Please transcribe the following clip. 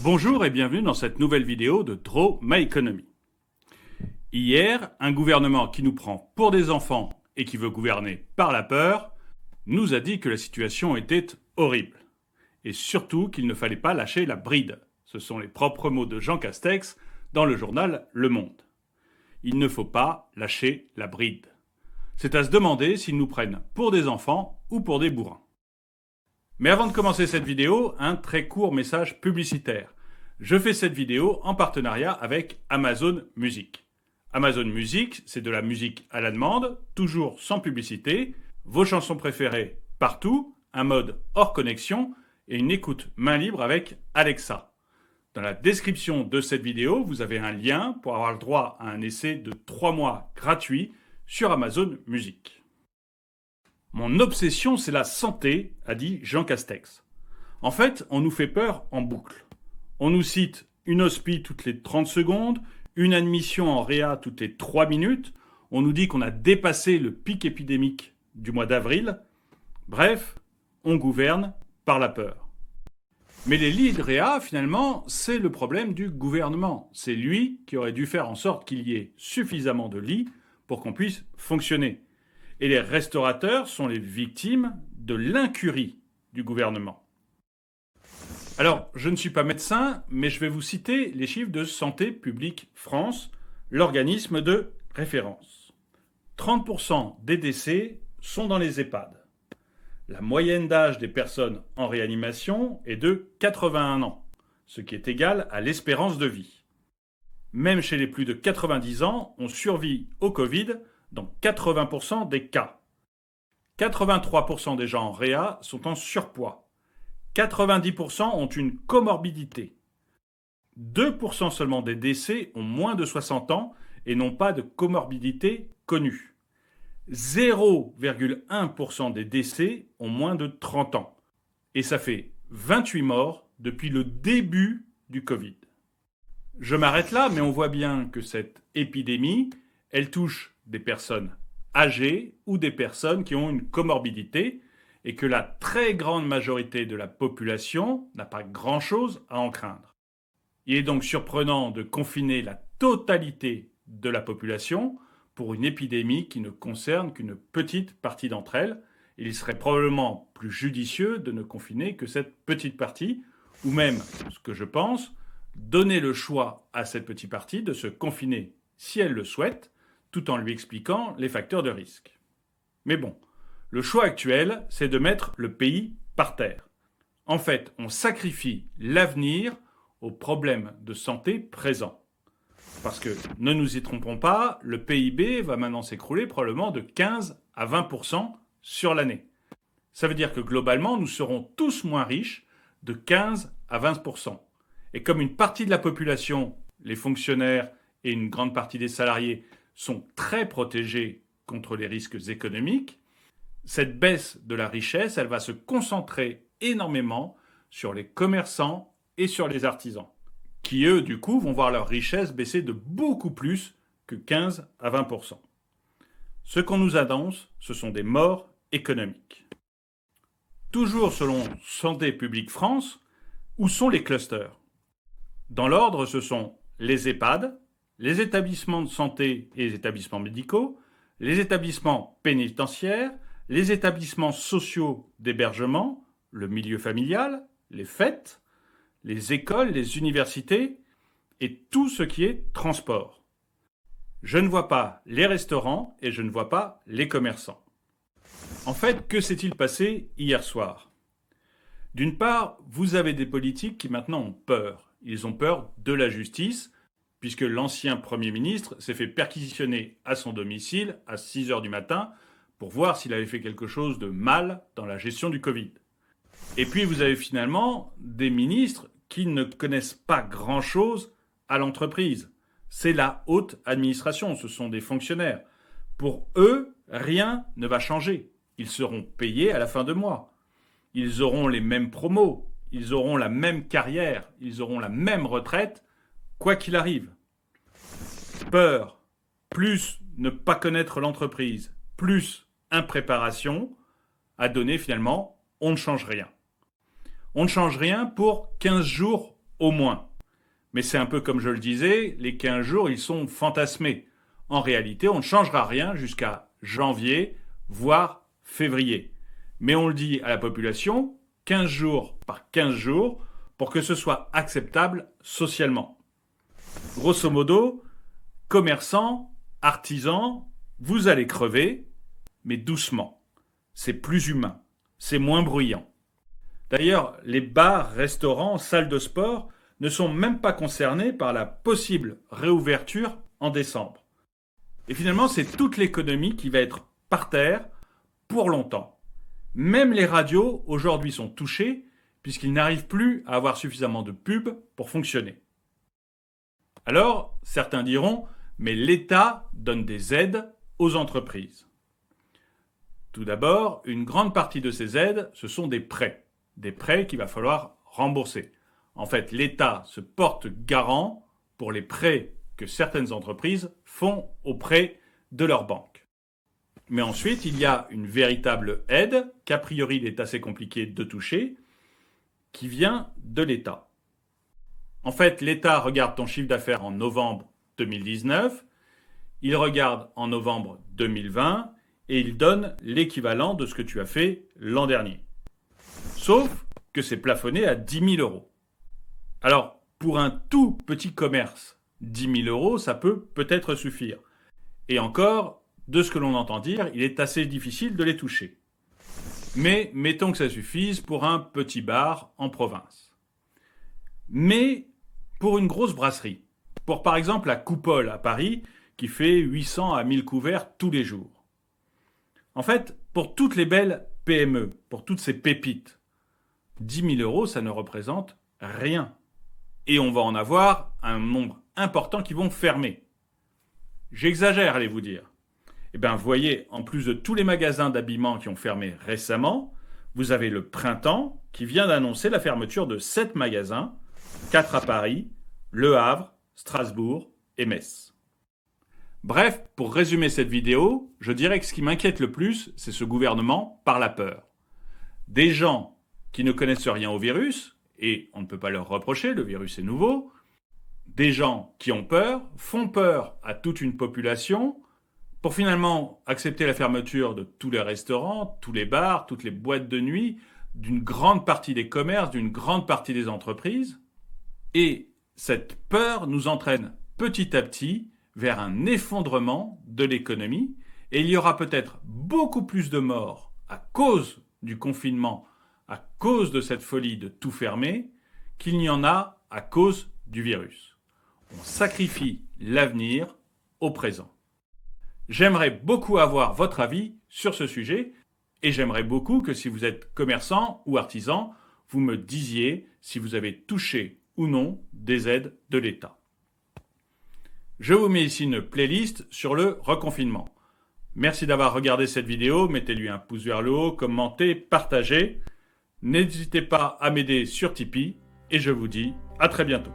Bonjour et bienvenue dans cette nouvelle vidéo de Draw My Economy. Hier, un gouvernement qui nous prend pour des enfants et qui veut gouverner par la peur nous a dit que la situation était horrible. Et surtout qu'il ne fallait pas lâcher la bride. Ce sont les propres mots de Jean Castex dans le journal Le Monde. Il ne faut pas lâcher la bride. C'est à se demander s'ils nous prennent pour des enfants ou pour des bourrins. Mais avant de commencer cette vidéo, un très court message publicitaire. Je fais cette vidéo en partenariat avec Amazon Music. Amazon Music, c'est de la musique à la demande, toujours sans publicité, vos chansons préférées partout, un mode hors connexion et une écoute main libre avec Alexa. Dans la description de cette vidéo, vous avez un lien pour avoir le droit à un essai de 3 mois gratuit sur Amazon Music. Mon obsession, c'est la santé, a dit Jean Castex. En fait, on nous fait peur en boucle. On nous cite une hospi toutes les 30 secondes, une admission en réa toutes les 3 minutes. On nous dit qu'on a dépassé le pic épidémique du mois d'avril. Bref, on gouverne par la peur. Mais les lits de réa, finalement, c'est le problème du gouvernement. C'est lui qui aurait dû faire en sorte qu'il y ait suffisamment de lits pour qu'on puisse fonctionner. Et les restaurateurs sont les victimes de l'incurie du gouvernement. Alors, je ne suis pas médecin, mais je vais vous citer les chiffres de Santé publique France, l'organisme de référence. 30% des décès sont dans les EHPAD. La moyenne d'âge des personnes en réanimation est de 81 ans, ce qui est égal à l'espérance de vie. Même chez les plus de 90 ans, on survit au Covid dans 80% des cas. 83% des gens en réa sont en surpoids. 90% ont une comorbidité. 2% seulement des décès ont moins de 60 ans et n'ont pas de comorbidité connue. 0,1% des décès ont moins de 30 ans. Et ça fait 28 morts depuis le début du Covid. Je m'arrête là, mais on voit bien que cette épidémie, elle touche des personnes âgées ou des personnes qui ont une comorbidité et que la très grande majorité de la population n'a pas grand-chose à en craindre. Il est donc surprenant de confiner la totalité de la population pour une épidémie qui ne concerne qu'une petite partie d'entre elles. Il serait probablement plus judicieux de ne confiner que cette petite partie, ou même, ce que je pense, donner le choix à cette petite partie de se confiner si elle le souhaite, tout en lui expliquant les facteurs de risque. Mais bon, le choix actuel, c'est de mettre le pays par terre. En fait, on sacrifie l'avenir aux problèmes de santé présents. Parce que, ne nous y trompons pas, le PIB va maintenant s'écrouler probablement de 15 à 20% sur l'année. Ça veut dire que globalement, nous serons tous moins riches de 15 à 20%. Et comme une partie de la population, les fonctionnaires et une grande partie des salariés, sont très protégés contre les risques économiques, cette baisse de la richesse, elle va se concentrer énormément sur les commerçants et sur les artisans, qui eux, du coup, vont voir leur richesse baisser de beaucoup plus que 15 à 20%. Ce qu'on nous annonce, ce sont des morts économiques. Toujours selon Santé publique France, où sont les clusters ? Dans l'ordre, ce sont les EHPAD, les établissements de santé et les établissements médicaux, les établissements pénitentiaires, les établissements sociaux d'hébergement, le milieu familial, les fêtes, les écoles, les universités et tout ce qui est transport. Je ne vois pas les restaurants et je ne vois pas les commerçants. En fait, que s'est-il passé hier soir ? D'une part, vous avez des politiques qui maintenant ont peur. Ils ont peur de la justice, puisque l'ancien Premier ministre s'est fait perquisitionner à son domicile à 6 heures du matin pour voir s'il avait fait quelque chose de mal dans la gestion du Covid. Et puis vous avez finalement des ministres qui ne connaissent pas grand-chose à l'entreprise. C'est la haute administration, ce sont des fonctionnaires. Pour eux, rien ne va changer. Ils seront payés à la fin de mois. Ils auront les mêmes promos, ils auront la même carrière, ils auront la même retraite, quoi qu'il arrive. Peur, plus ne pas connaître l'entreprise, plus impréparation, a donné finalement, on ne change rien. On ne change rien pour 15 jours au moins. Mais c'est un peu comme je le disais, les 15 jours, ils sont fantasmés. En réalité, on ne changera rien jusqu'à janvier, voire février. Mais on le dit à la population, 15 jours par 15 jours, pour que ce soit acceptable socialement. Grosso modo, commerçants, artisans, vous allez crever, mais doucement. C'est plus humain, c'est moins bruyant. D'ailleurs, les bars, restaurants, salles de sport ne sont même pas concernés par la possible réouverture en décembre. Et finalement, c'est toute l'économie qui va être par terre pour longtemps. Même les radios, aujourd'hui, sont touchées puisqu'ils n'arrivent plus à avoir suffisamment de pubs pour fonctionner. Alors, certains diront, mais l'État donne des aides aux entreprises. Tout d'abord, une grande partie de ces aides, ce sont des prêts qu'il va falloir rembourser. En fait, l'État se porte garant pour les prêts que certaines entreprises font auprès de leurs banques. Mais ensuite, il y a une véritable aide, qu'a priori il est assez compliqué de toucher, qui vient de l'État. En fait, l'État regarde ton chiffre d'affaires en novembre 2019, il regarde en novembre 2020 et il donne l'équivalent de ce que tu as fait l'an dernier. Sauf que c'est plafonné à 10 000 euros. Alors, pour un tout petit commerce, 10 000 euros, ça peut peut-être suffire. Et encore, de ce que l'on entend dire, il est assez difficile de les toucher. Mais mettons que ça suffise pour un petit bar en province. Mais pour une grosse brasserie, pour par exemple la Coupole à Paris, qui fait 800 à 1000 couverts tous les jours. En fait, pour toutes les belles PME, pour toutes ces pépites, 10 000 euros, ça ne représente rien. Et on va en avoir un nombre important qui vont fermer. J'exagère, allez-vous dire. Eh bien, voyez, en plus de tous les magasins d'habillement qui ont fermé récemment, vous avez le Printemps qui vient d'annoncer la fermeture de 7 magasins, 4 à Paris, Le Havre, Strasbourg et Metz. Bref, pour résumer cette vidéo, je dirais que ce qui m'inquiète le plus, c'est ce gouvernement par la peur. Des gens qui ne connaissent rien au virus, et on ne peut pas leur reprocher, le virus est nouveau, des gens qui ont peur, font peur à toute une population, pour finalement accepter la fermeture de tous les restaurants, tous les bars, toutes les boîtes de nuit, d'une grande partie des commerces, d'une grande partie des entreprises. Et cette peur nous entraîne petit à petit vers un effondrement de l'économie, et il y aura peut-être beaucoup plus de morts à cause du confinement, à cause de cette folie de tout fermer, qu'il n'y en a à cause du virus. On sacrifie l'avenir au présent. J'aimerais beaucoup avoir votre avis sur ce sujet et j'aimerais beaucoup que si vous êtes commerçant ou artisan, vous me disiez si vous avez touché ou non des aides de l'État. Je vous mets ici une playlist sur le reconfinement. Merci d'avoir regardé cette vidéo, mettez-lui un pouce vers le haut, commentez, partagez. N'hésitez pas à m'aider sur Tipeee et je vous dis à très bientôt.